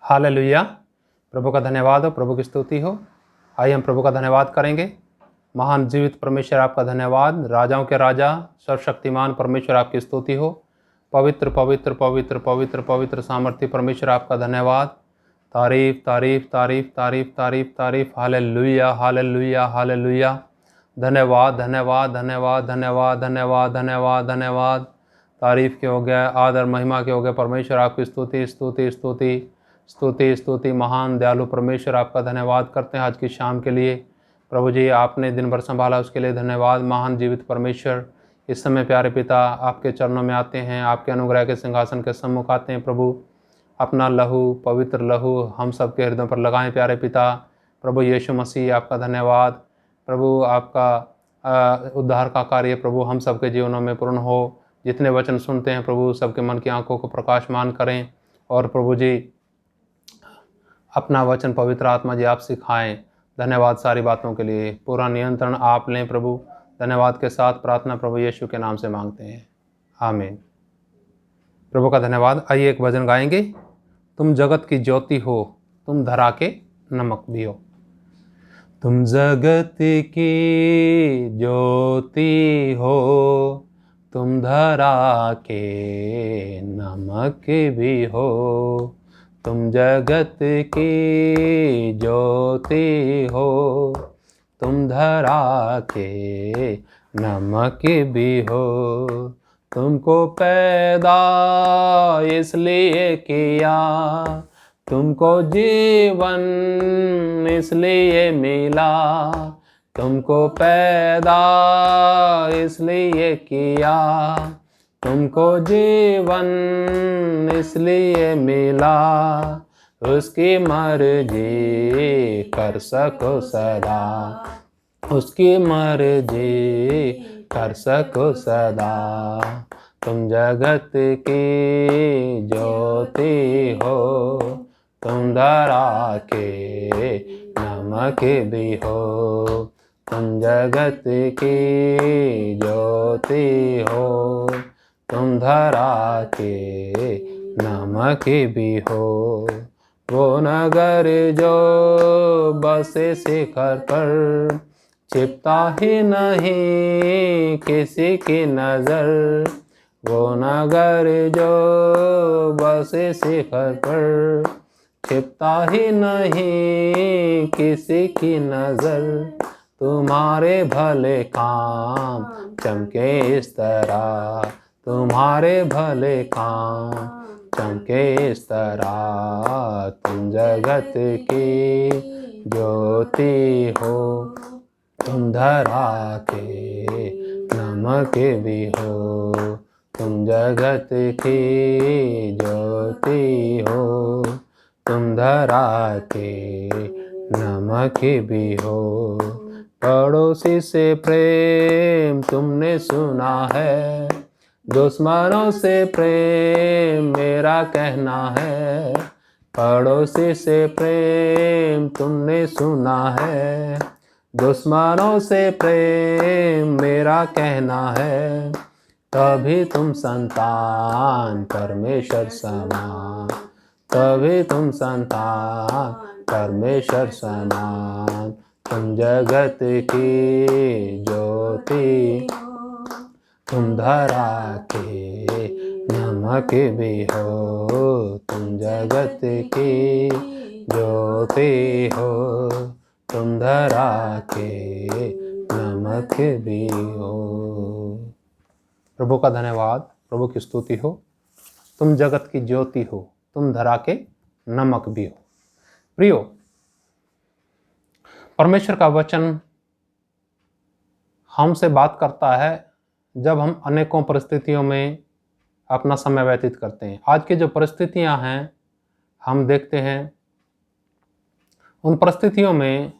Hallelujah. प्रभु का धन्यवाद हो, प्रभु की स्तुति हो। आइए हम प्रभु का धन्यवाद करेंगे। महान जीवित परमेश्वर आपका धन्यवाद। राजाओं के राजा सर्वशक्तिमान परमेश्वर आपकी स्तुति हो। पवित्र पवित्र पवित्र पवित्र पवित्र सामर्थ्य परमेश्वर आपका धन्यवाद। तारीफ तारीफ तारीफ तारीफ तारीफ तारीफ। Hallelujah hallelujah hallelujah. धन्यवाद धन्यवाद धन्यवाद धन्यवाद धन्यवाद धन्यवाद धन्यवाद। तारीफ के हो गया, आदर महिमा के हो गए परमेश्वर आपकी स्तुति स्तुति स्तुति स्तुति स्तुति। महान दयालु परमेश्वर आपका धन्यवाद करते हैं आज की शाम के लिए। प्रभु जी आपने दिन भर संभाला उसके लिए धन्यवाद। महान जीवित परमेश्वर इस समय प्यारे पिता आपके चरणों में आते हैं, आपके अनुग्रह के सिंहासन के सम्मुख आते हैं। प्रभु अपना लहू, पवित्र लहू हम सबके हृदयों पर लगाएं प्यारे पिता। प्रभु यीशु मसीह आपका धन्यवाद। प्रभु आपका उद्धार का कार्य प्रभु हम सबके जीवनों में पूर्ण हो। जितने वचन सुनते हैं प्रभु सबके मन की आंखों को प्रकाशमान करें। और प्रभु जी अपना वचन पवित्र आत्मा जी आप सिखाएं। धन्यवाद सारी बातों के लिए। पूरा नियंत्रण आप लें प्रभु। धन्यवाद के साथ प्रार्थना प्रभु यीशु के नाम से मांगते हैं, आमीन। प्रभु का धन्यवाद। आइए एक भजन गाएंगे। तुम जगत की ज्योति हो, तुम धरा के नमक भी हो। तुम जगत की ज्योति हो, तुम धरा के नमक भी हो। तुम जगत की ज्योति हो, तुम धरा के नमक भी हो। तुमको पैदा इसलिए किया, तुमको जीवन इसलिए मिला। तुमको पैदा इसलिए किया, तुमको जीवन इसलिए मिला। उसकी मर्जी कर सको सदा, उसकी मर्जी कर सको सदा। तुम जगत की ज्योति हो, तुम धरा के नमक भी हो। तुम जगत की ज्योति हो, तुम धरा के नमक भी हो। वो नगर जो बसे शिखर पर, छिपता ही नहीं किसी की नजर। वो नगर जो बसे शिखर पर, छिपता ही नहीं किसी की नजर। तुम्हारे भले काम चमके इस तरह, तुम्हारे भले काम चमके इस तरह। तुम जगत की ज्योति हो, तुम धरा के नमक भी हो। तुम जगत की ज्योति हो, तुम धरा के नमक भी हो। पड़ोसी से प्रेम तुमने सुना है, दुश्मनों से प्रेम मेरा कहना है। पड़ोसी से प्रेम तुमने सुना है, दुश्मनों से प्रेम मेरा कहना है। तभी तुम संतान परमेश्वर समान, तभी तुम संतान परमेश्वर समान। तुम जगत की ज्योति, तुम धरा के नमक भी हो। तुम जगत की ज्योति हो, तुम धरा के नमक भी हो। प्रभु का धन्यवाद, प्रभु की स्तुति हो। तुम जगत की ज्योति हो, तुम धरा के नमक भी हो। प्रियो, परमेश्वर का वचन हमसे बात करता है जब हम अनेकों परिस्थितियों में अपना समय व्यतीत करते हैं। आज की जो परिस्थितियां हैं हम देखते हैं, उन परिस्थितियों में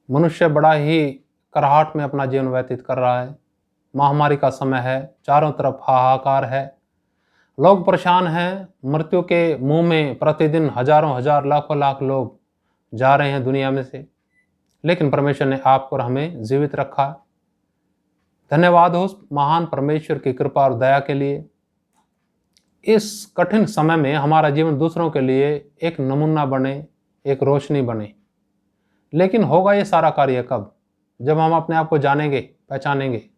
मनुष्य बड़ा ही कराहट में अपना जीवन व्यतीत कर रहा है। महामारी का समय है, चारों तरफ हाहाकार है, लोग परेशान हैं। मृत्यु के मुंह में प्रतिदिन हजारों हजार लाखों लाख लोग जा रहे हैं दुनिया में से, लेकिन परमेश्वर ने आपको और हमें जीवित रखा। धन्यवाद हो उस महान परमेश्वर की कृपा और दया के लिए। इस कठिन समय में हमारा जीवन दूसरों के लिए एक नमूना बने, एक रोशनी बने। लेकिन होगा ये सारा कार्य कब? जब हम अपने आप को जानेंगे, पहचानेंगे।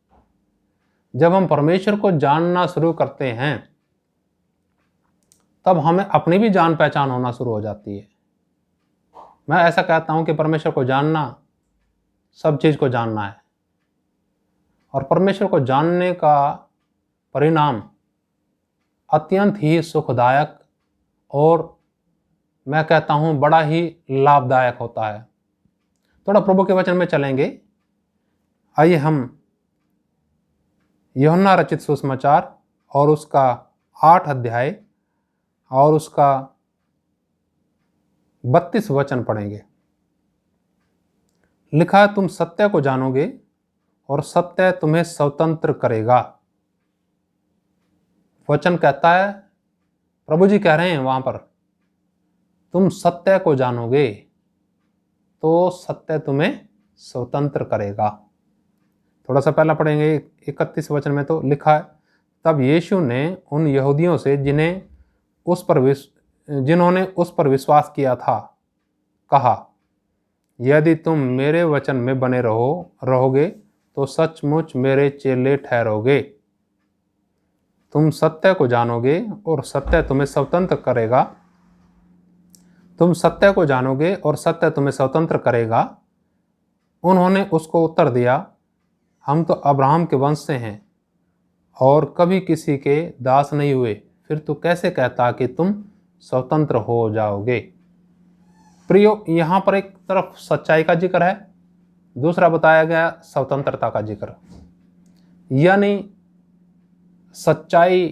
जब हम परमेश्वर को जानना शुरू करते हैं तब हमें अपनी भी जान पहचान होना शुरू हो जाती है। मैं ऐसा कहता हूं कि परमेश्वर को जानना सब चीज को जानना है, और परमेश्वर को जानने का परिणाम अत्यंत ही सुखदायक और मैं कहता हूं बड़ा ही लाभदायक होता है। थोड़ा प्रभु के वचन में चलेंगे। आइए हम यूहन्ना रचित सुसमाचार और उसका 8 अध्याय और उसका 32 वचन पढ़ेंगे। लिखा है, तुम सत्य को जानोगे और सत्य तुम्हें स्वतंत्र करेगा। वचन कहता है, प्रभु जी कह रहे हैं वहां पर, तुम सत्य को जानोगे तो सत्य तुम्हें स्वतंत्र करेगा। थोड़ा सा पहला पढ़ेंगे 31 वचन में, तो लिखा है, तब यीशु ने उन यहूदियों से जिन्होंने उस पर विश्वास किया था कहा, यदि तुम मेरे वचन में बने रहोगे तो सचमुच मेरे चेले ठहरोगे। तुम सत्य को जानोगे और सत्य तुम्हें स्वतंत्र करेगा। तुम सत्य को जानोगे और सत्य तुम्हें स्वतंत्र करेगा। उन्होंने उसको उत्तर दिया, हम तो अब्राहम के वंश से हैं और कभी किसी के दास नहीं हुए, फिर तू कैसे कहता कि तुम स्वतंत्र हो जाओगे? प्रियो, यहां पर एक तरफ सच्चाई का जिक्र है, दूसरा बताया गया स्वतंत्रता का जिक्र। यानी सच्चाई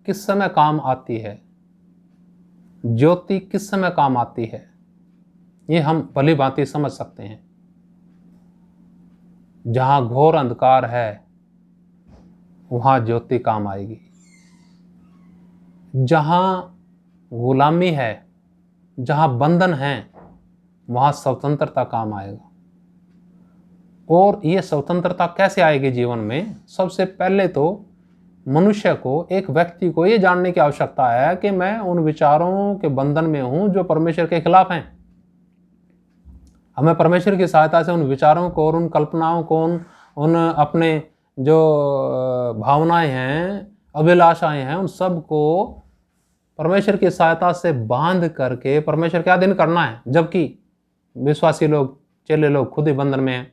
किस समय काम आती है, ज्योति किस समय काम आती है, ये हम भली भांति समझ सकते हैं। जहां घोर अंधकार है वहां ज्योति काम आएगी। जहां गुलामी है, जहां बंधन है, वहां स्वतंत्रता काम आएगा। और ये स्वतंत्रता कैसे आएगी जीवन में? सबसे पहले तो मनुष्य को, एक व्यक्ति को ये जानने की आवश्यकता है कि मैं उन विचारों के बंधन में हूं जो परमेश्वर के खिलाफ हैं। हमें परमेश्वर की सहायता से उन विचारों को और उन कल्पनाओं को, उन अपने जो भावनाएं हैं, अभिलाषाएं हैं, उन सब को परमेश्वर की सहायता से बांध करके परमेश्वर के अधीन करना है। जबकि विश्वासी लोग, चेले लोग खुद ही बंधन में हैं।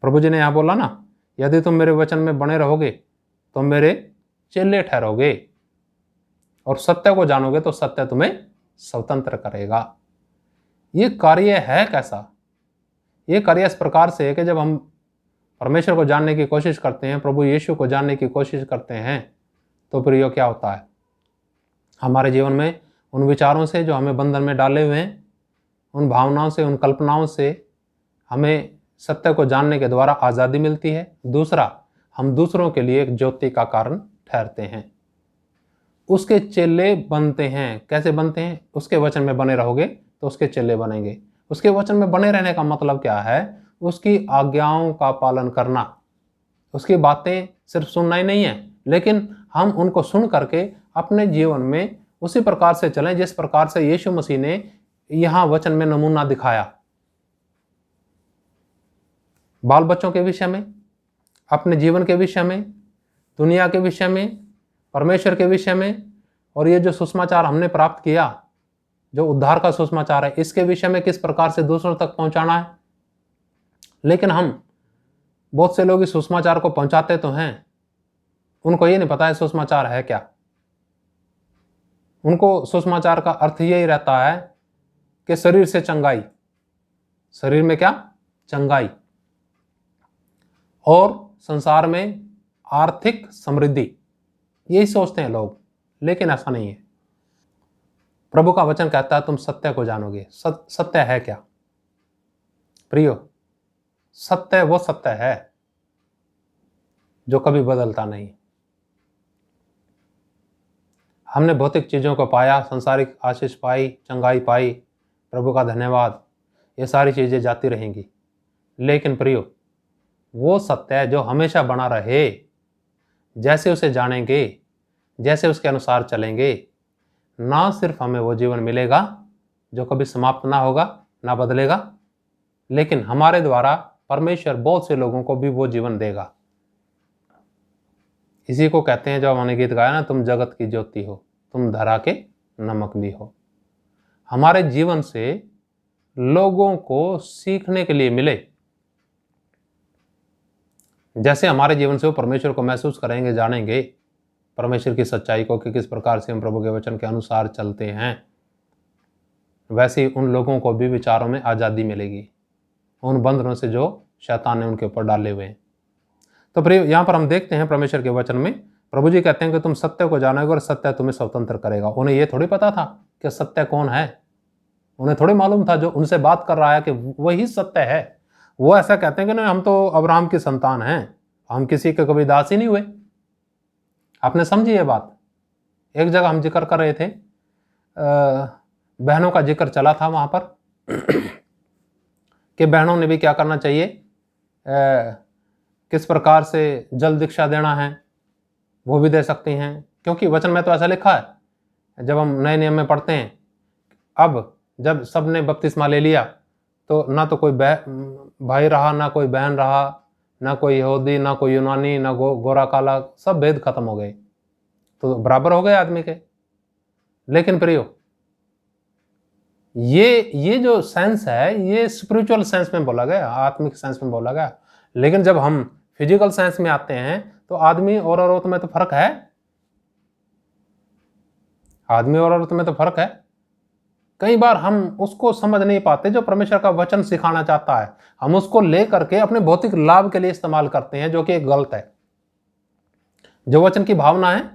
प्रभु जी ने यहां बोला ना, यदि तुम मेरे वचन में बने रहोगे तो मेरे चेले ठहरोगे और सत्य को जानोगे तो सत्य तुम्हें स्वतंत्र करेगा। ये कार्य है कैसा? ये कार्य इस प्रकार से है कि जब हम परमेश्वर को जानने की कोशिश करते हैं, प्रभु यीशु को जानने की कोशिश करते हैं, तो प्रियो क्या होता है? हमारे जीवन में उन विचारों से जो हमें बंधन में डाले हुए हैं, उन भावनाओं से, उन कल्पनाओं से हमें सत्य को जानने के द्वारा आज़ादी मिलती है। दूसरा, हम दूसरों के लिए एक ज्योति का कारण ठहरते हैं, उसके चेले बनते हैं। कैसे बनते हैं? उसके वचन में बने रहोगे तो उसके चेले बनेंगे। उसके वचन में बने रहने का मतलब क्या है? उसकी आज्ञाओं का पालन करना। उसकी बातें सिर्फ सुनना ही नहीं है, लेकिन हम उनको सुन करके अपने जीवन में उसी प्रकार से चलें जिस प्रकार से यीशु मसीह ने यहां वचन में नमूना दिखाया। बाल बच्चों के विषय में, अपने जीवन के विषय में, दुनिया के विषय में, परमेश्वर के विषय में, और ये जो सुसमाचार हमने प्राप्त किया, जो उद्धार का सुसमाचार है, इसके विषय में किस प्रकार से दूसरों तक पहुंचाना है। लेकिन हम, बहुत से लोग इस सुसमाचार को पहुंचाते तो हैं, उनको ये नहीं पता है सुसमाचार है क्या। उनको सुसमाचार का अर्थ यही रहता है कि शरीर से चंगाई, शरीर में क्या? चंगाई, और संसार में आर्थिक समृद्धि, यही सोचते हैं लोग। लेकिन ऐसा नहीं है। प्रभु का वचन कहता है तुम सत्य को जानोगे। सत्य है क्या प्रियो? सत्य वो सत्य है जो कभी बदलता नहीं। हमने भौतिक चीजों को पाया, संसारिक आशीष पाई, चंगाई पाई, प्रभु का धन्यवाद, ये सारी चीजें जाती रहेंगी। लेकिन प्रियो, वो सत्य जो हमेशा बना रहे, जैसे उसे जानेंगे जैसे उसके अनुसार चलेंगे, ना सिर्फ हमें वो जीवन मिलेगा जो कभी समाप्त ना होगा, ना बदलेगा, लेकिन हमारे द्वारा परमेश्वर बहुत से लोगों को भी वो जीवन देगा। इसी को कहते हैं, जो हमने गीत गाया ना, तुम जगत की ज्योति हो, तुम धरा के नमक भी हो। हमारे जीवन से लोगों को सीखने के लिए मिले, जैसे हमारे जीवन से वो परमेश्वर को महसूस करेंगे, जानेंगे परमेश्वर की सच्चाई को, कि किस प्रकार से हम प्रभु के वचन के अनुसार चलते हैं, वैसे ही उन लोगों को भी विचारों में आज़ादी मिलेगी, उन बंधनों से जो शैतान ने उनके ऊपर डाले हुए हैं। तो प्रिय, यहाँ पर हम देखते हैं परमेश्वर के वचन में प्रभु जी कहते हैं कि तुम सत्य को जानोगे और सत्य तुम्हें स्वतंत्र करेगा। उन्हें ये थोड़ी पता था कि सत्य कौन है, उन्हें थोड़ी मालूम था जो उनसे बात कर रहा है कि वही सत्य है। वो ऐसा कहते हैं कि नहीं, हम तो अब्राहम की संतान हैं, हम किसी के कभी दास ही नहीं हुए। आपने समझी ये बात? एक जगह हम जिक्र कर रहे थे, बहनों का जिक्र चला था वहां पर कि बहनों ने भी क्या करना चाहिए, किस प्रकार से जल दीक्षा देना है वो भी दे सकती हैं, क्योंकि वचन में तो ऐसा लिखा है। जब हम नए नियम में पढ़ते हैं, अब जब सब ने बपतिस्मा ले लिया तो ना तो कोई भाई रहा, ना कोई बहन रहा, ना कोई यहूदी, ना कोई यूनानी, ना गोरा काला, सब भेद खत्म हो गए, तो बराबर हो गए आदमी के। लेकिन प्रियो, ये जो सेंस है, ये स्पिरिचुअल सेंस में बोला गया, आत्मिक सेंस में बोला गया। लेकिन जब हम फिजिकल सेंस में आते हैं तो आदमी और औरत में तो फर्क है, आदमी और औरत में तो फर्क है। कई बार हम उसको समझ नहीं पाते जो परमेश्वर का वचन सिखाना चाहता है, हम उसको लेकर के अपने भौतिक लाभ के लिए इस्तेमाल करते हैं, जो कि एक गलत है। जो वचन की भावना है,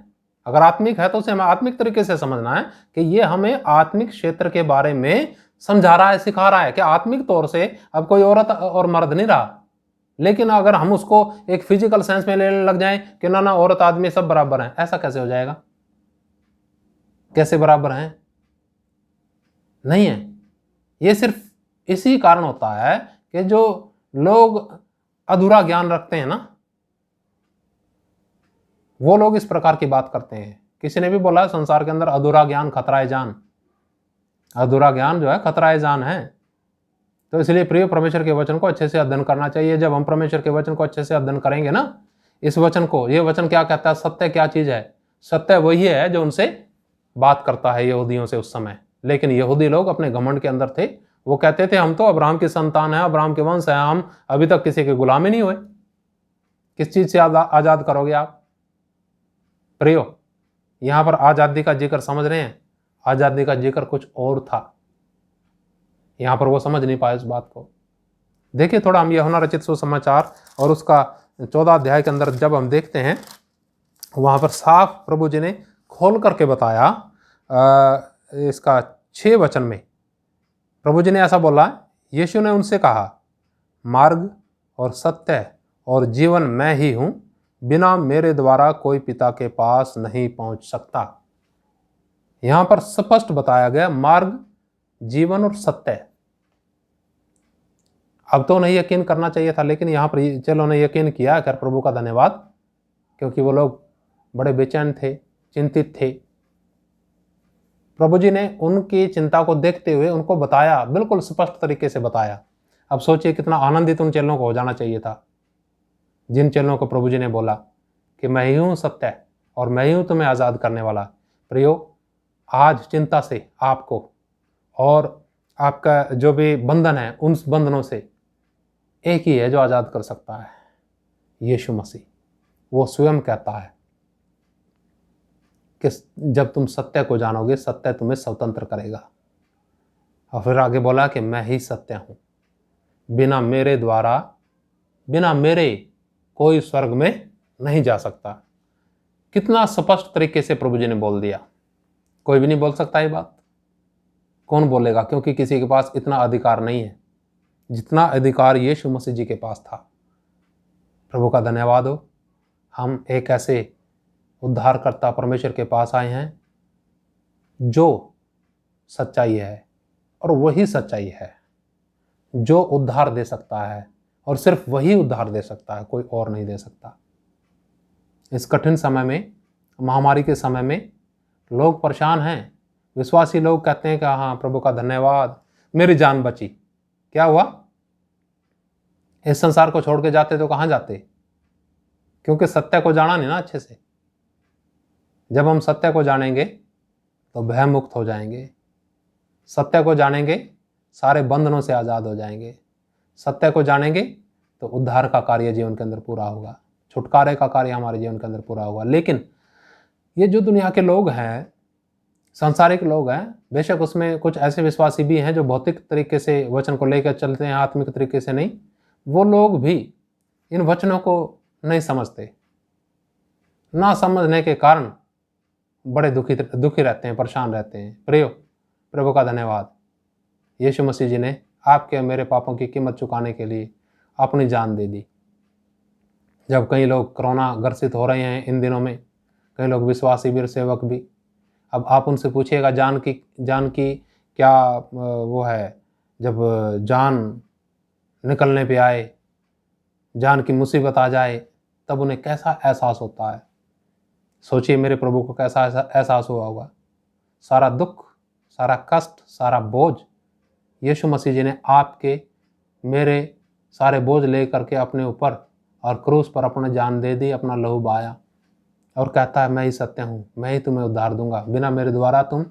अगर आत्मिक है तो उसे हमें आत्मिक तरीके से समझना है कि ये हमें आत्मिक क्षेत्र के बारे में समझा रहा है, सिखा रहा है कि आत्मिक तौर से अब कोई औरत और मर्द नहीं रहा। लेकिन अगर हम उसको एक फिजिकल सेंस में लेने लग जाएं कि ना औरत आदमी सब बराबर हैं, ऐसा कैसे हो जाएगा? कैसे बराबर हैं? नहीं है। ये सिर्फ इसी कारण होता है कि जो लोग अधूरा ज्ञान रखते हैं ना, वो लोग इस प्रकार की बात करते हैं। किसी ने भी बोला संसार के अंदर अधूरा ज्ञान खतरा जान, अधूरा ज्ञान जो है खतरा जान है। तो इसलिए प्रिय, परमेश्वर के वचन को अच्छे से अध्ययन करना चाहिए। जब हम परमेश्वर के वचन को अच्छे से अध्ययन करेंगे ना, इस वचन को, ये वचन क्या कहता है, सत्य क्या चीज है? सत्य वही है जो उनसे बात करता है, यहूदियों से उस समय। लेकिन यहूदी लोग अपने घमंड के अंदर थे, वो कहते थे हम तो अब्राहम की संतान है, अब्राहम के वंश है, हम अभी तक किसी के गुलाम ही नहीं हुए। किस चीज से आजाद करोगे आप? प्रियो, यहां पर आजादी का जिक्र समझ रहे हैं, आजादी का जिक्र कुछ और था, यहां पर वो समझ नहीं पाए इस बात को। देखिए थोड़ा हम यूहन्ना रचित सुसमाचार और उसका 14 अध्याय के अंदर जब हम देखते हैं, वहां पर साफ प्रभु जी ने खोल करके बताया, इसका 6 वचन में प्रभु जी ने ऐसा बोला, यीशु ने उनसे कहा, मार्ग और सत्य और जीवन मैं ही हूं, बिना मेरे द्वारा कोई पिता के पास नहीं पहुंच सकता। यहां पर स्पष्ट बताया गया मार्ग, जीवन और सत्य। अब तो नहीं यकीन करना चाहिए था, लेकिन यहां पर चलो ने यकीन किया, कर प्रभु का धन्यवाद, क्योंकि वो लोग बड़े बेचैन थे, चिंतित थे। प्रभु जी ने उनकी चिंता को देखते हुए उनको बताया, बिल्कुल स्पष्ट तरीके से बताया। अब सोचिए कितना आनंदित उन चेलों को हो जाना चाहिए था, जिन चेलों को प्रभु जी ने बोला कि मैं ही हूं सत्य और मैं ही हूं तुम्हें आज़ाद करने वाला। प्रियो, आज चिंता से आपको और आपका जो भी बंधन है, उन बंधनों से एक ही है जो आज़ाद कर सकता है, यीशु मसीह। वो स्वयं कहता है कि जब तुम सत्य को जानोगे, सत्य तुम्हें स्वतंत्र करेगा। और फिर आगे बोला कि मैं ही सत्य हूं, बिना मेरे द्वारा, बिना मेरे कोई स्वर्ग में नहीं जा सकता। कितना स्पष्ट तरीके से प्रभु जी ने बोल दिया। कोई भी नहीं बोल सकता ये बात। कौन बोलेगा? क्योंकि किसी के पास इतना अधिकार नहीं है जितना अधिकार यीशु मसीह जी के पास था। प्रभु का धन्यवाद हो, हम एक ऐसे उद्धारकर्ता परमेश्वर के पास आए हैं जो सच्चाई है, और वही सच्चाई है जो उद्धार दे सकता है, और सिर्फ वही उद्धार दे सकता है, कोई और नहीं दे सकता। इस कठिन समय में महामारी के समय में लोग परेशान हैं। विश्वासी लोग कहते हैं कि हाँ प्रभु का धन्यवाद, मेरी जान बची। क्या हुआ? इस संसार को छोड़ के जाते तो कहाँ जाते? क्योंकि सत्य को जाना नहीं ना अच्छे से। जब हम सत्य को जानेंगे तो भय मुक्त हो जाएंगे। सत्य को जानेंगे, सारे बंधनों से आज़ाद हो जाएंगे। सत्य को जानेंगे तो उद्धार का कार्य जीवन के अंदर पूरा होगा, छुटकारे का कार्य हमारे जीवन के अंदर पूरा होगा। लेकिन ये जो दुनिया के लोग हैं, सांसारिक लोग हैं, बेशक उसमें कुछ ऐसे विश्वासी भी हैं जो भौतिक तरीके से वचन को लेकर चलते हैं, आत्मिक तरीके से नहीं। वो लोग भी इन वचनों को नहीं समझते। ना समझने के कारण बड़े दुखी रहते हैं, परेशान रहते हैं। प्रियो, प्रभु का धन्यवाद, यीशु मसीह जी ने आपके और मेरे पापों की कीमत चुकाने के लिए अपनी जान दे दी। जब कई लोग कोरोना ग्रसित हो रहे हैं इन दिनों में, कई लोग विश्वासी वीर सेवक भी, अब आप उनसे पूछिएगा जान की क्या वो है। जब जान निकलने पे आए, जान की मुसीबत आ जाए, तब उन्हें कैसा एहसास होता है। सोचिए मेरे प्रभु को कैसा एहसास हुआ होगा। सारा दुख, सारा कष्ट, सारा बोझ यीशु मसीह जी ने आपके मेरे सारे बोझ ले करके अपने ऊपर और क्रूस पर अपने जान दे दी, अपना लहू बहाया, और कहता है मैं ही सत्य हूँ, मैं ही तुम्हें उद्धार दूंगा, बिना मेरे द्वारा तुम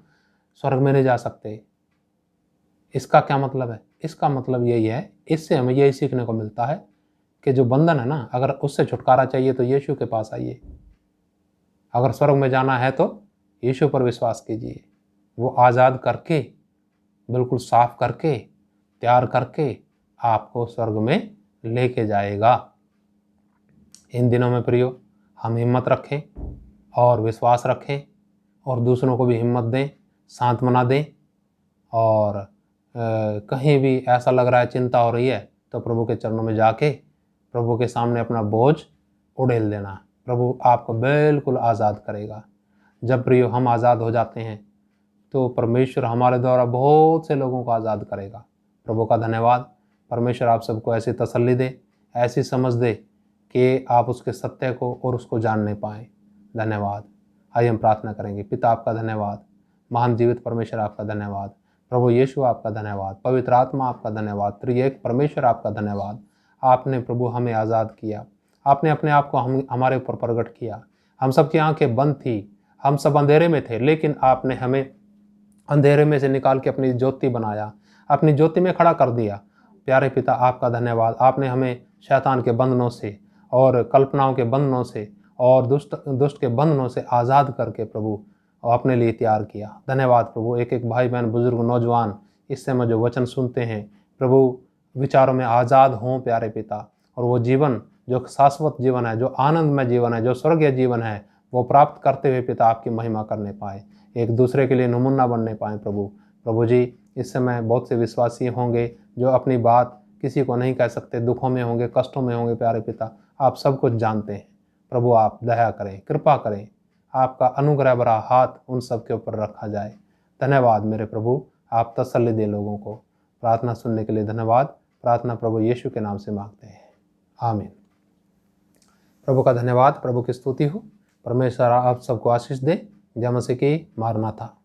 स्वर्ग में नहीं जा सकते। इसका क्या मतलब है? इसका मतलब यही है, इससे हमें यही सीखने को मिलता है कि जो बंधन है ना, अगर उससे छुटकारा चाहिए तो यीशु के पास आइए। अगर स्वर्ग में जाना है तो यीशु पर विश्वास कीजिए। वो आज़ाद करके, बिल्कुल साफ करके, तैयार करके आपको स्वर्ग में लेके जाएगा। इन दिनों में प्रियो, हम हिम्मत रखें और विश्वास रखें और दूसरों को भी हिम्मत दें, सांत्वना दें। और कहीं भी ऐसा लग रहा है, चिंता हो रही है, तो प्रभु के चरणों में जाके प्रभु के सामने अपना बोझ उड़ेल देना। प्रभु आपको बिल्कुल आज़ाद करेगा। जब प्रियो हम आज़ाद हो जाते हैं तो परमेश्वर हमारे द्वारा बहुत से लोगों को आज़ाद करेगा। प्रभु का धन्यवाद। परमेश्वर आप सबको ऐसी तसल्ली दे, ऐसी समझ दे कि आप उसके सत्य को और उसको जानने पाएँ। धन्यवाद। आइए हम प्रार्थना करेंगे। पिता आपका धन्यवाद, महान जीवित परमेश्वर आपका धन्यवाद, प्रभु यीशु आपका धन्यवाद, पवित्र आत्मा आपका धन्यवाद, त्रिएक परमेश्वर आपका धन्यवाद। आपने प्रभु हमें आज़ाद किया, आपने अपने आप को हमारे ऊपर प्रकट किया। हम सबकी आंखें बंद थी, हम सब अंधेरे में थे, लेकिन आपने हमें अंधेरे में से निकाल के अपनी ज्योति बनाया, अपनी ज्योति में खड़ा कर दिया। प्यारे पिता आपका धन्यवाद। आपने हमें शैतान के बंधनों से और कल्पनाओं के बंधनों से और दुष्ट के बंधनों से आज़ाद करके प्रभु अपने लिए तैयार किया। धन्यवाद प्रभु। एक एक भाई बहन, बुजुर्ग, नौजवान इस समय जो वचन सुनते हैं प्रभु, विचारों में आज़ाद हों प्यारे पिता, और वो जीवन जो शाश्वत जीवन है, जो आनंदमय जीवन है, जो स्वर्गीय जीवन है, वो प्राप्त करते हुए पिता आपकी महिमा करने पाए, एक दूसरे के लिए नमूना बनने पाए। प्रभु जी, इस समय बहुत से विश्वासी होंगे जो अपनी बात किसी को नहीं कह सकते, दुखों में होंगे, कष्टों में होंगे। प्यारे पिता आप सब कुछ जानते हैं। प्रभु आप दया करें, कृपा करें, आपका अनुग्रह भरा हाथ उन सब के ऊपर रखा जाए। धन्यवाद मेरे प्रभु, आप तसल्ली दे लोगों को। प्रार्थना सुनने के लिए धन्यवाद। प्रार्थना प्रभु यीशु के नाम से मांगते हैं, आमीन। प्रभु का धन्यवाद, प्रभु की स्तुति हो। परमेश्वर आप सबको आशीष दे। जय मसीह की। मारनाथा।